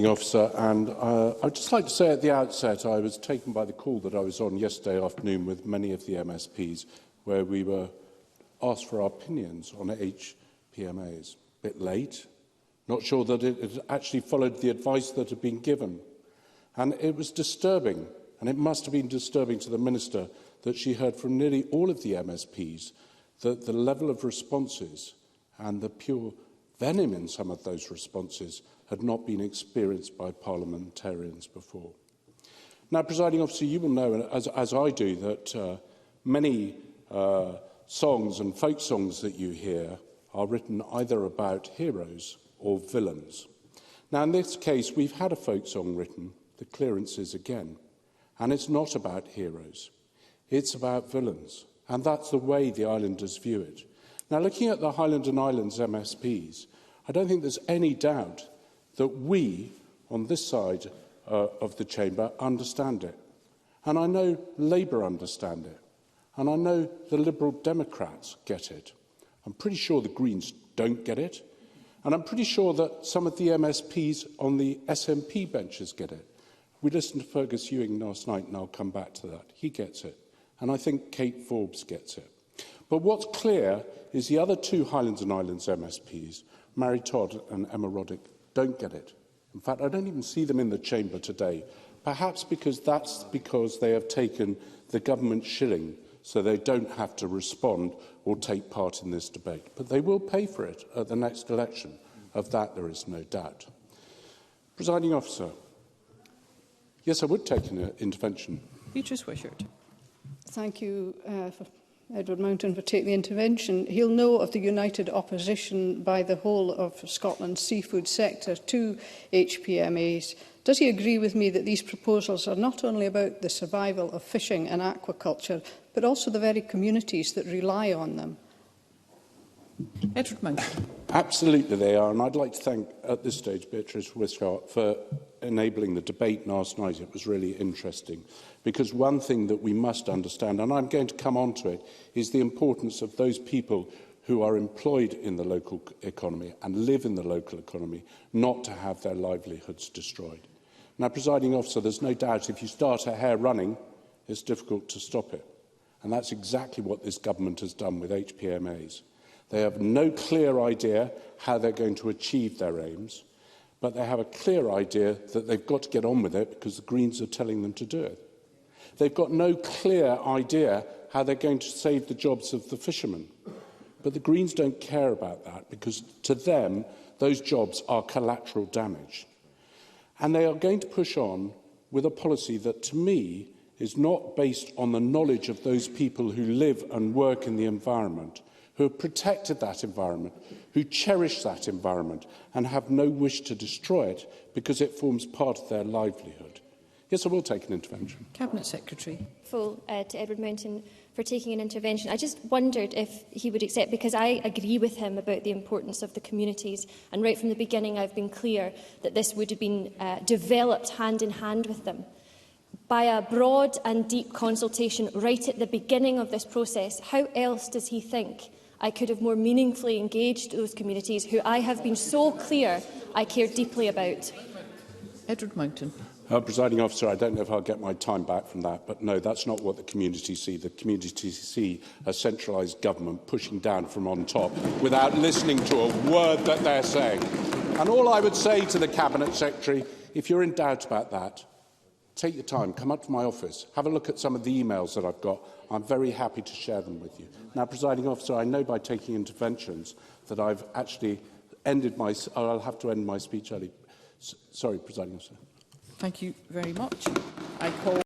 Officer, and I'd just like to say at the outset I was taken by the call that I was on yesterday afternoon with many of the MSPs, where we were asked for our opinions on HPMAs. A bit late, not sure that it had actually followed the advice that had been given. And it was disturbing, and it must have been disturbing to the Minister that she heard from nearly all of the MSPs that the level of responses and the pure venom in some of those responses had not been experienced by parliamentarians before. Now, Presiding Officer, you will know, as I do, that many songs and folk songs that you hear are written either about heroes or villains. Now, in this case, we've had a folk song written, The Clearances Again, and it's not about heroes. It's about villains, and that's the way the islanders view it. Now, looking at the Highlands and Islands MSPs, I don't think there's any doubt that we, on this side of the chamber, understand it. And I know Labour understand it. And I know the Liberal Democrats get it. I'm pretty sure the Greens don't get it. And I'm pretty sure that some of the MSPs on the SNP benches get it. We listened to Fergus Ewing last night, and I'll come back to that. He gets it. And I think Kate Forbes gets it. But what's clear is the other two Highlands and Islands MSPs, Mary Todd and Emma Roddick, don't get it. In fact, I don't even see them in the chamber today, perhaps because they have taken the government shilling so they don't have to respond or take part in this debate. But they will pay for it at the next election. Of that, there is no doubt. Presiding Officer, yes, I would take an intervention. Beatrice Wishart. Thank you, Edward Mountain, for taking the intervention. He'll know of the united opposition by the whole of Scotland's seafood sector to HPMAs. Does he agree with me that these proposals are not only about the survival of fishing and aquaculture, but also the very communities that rely on them? Edward Mountain. Absolutely they are, and I'd like to thank, at this stage, Beatrice Wishart for enabling the debate last night. It was really interesting, because one thing that we must understand, and I'm going to come on to it, is the importance of those people who are employed in the local economy and live in the local economy, not to have their livelihoods destroyed. Now, Presiding Officer, there's no doubt if you start a hare running, it's difficult to stop it. And that's exactly what this government has done with HPMAs. They have no clear idea how they're going to achieve their aims, but they have a clear idea that they've got to get on with it because the Greens are telling them to do it. They've got no clear idea how they're going to save the jobs of the fishermen. But the Greens don't care about that because, to them, those jobs are collateral damage. And they are going to push on with a policy that, to me, is not based on the knowledge of those people who live and work in the environment, who have protected that environment, who cherish that environment and have no wish to destroy it because it forms part of their livelihood. Yes, I will take an intervention. Cabinet Secretary. To Edward Mountain for taking an intervention. I just wondered if he would accept, because I agree with him about the importance of the communities, and right from the beginning I've been clear that this would have been developed hand in hand with them. By a broad and deep consultation right at the beginning of this process, how else does he think I could have more meaningfully engaged those communities who I have been so clear I care deeply about? Edward Mountain. Presiding Officer, I don't know if I'll get my time back from that, but no, that's not what the community see. The community see a centralised government pushing down from on top without listening to a word that they're saying. And all I would say to the Cabinet Secretary, if you're in doubt about that, take your time, come up to my office, have a look at some of the emails that I've got. I'm very happy to share them with you. Now, Presiding Officer, I know by taking interventions that I've actually I'll have to end my speech early. Sorry, Presiding Officer. Thank you very much. I call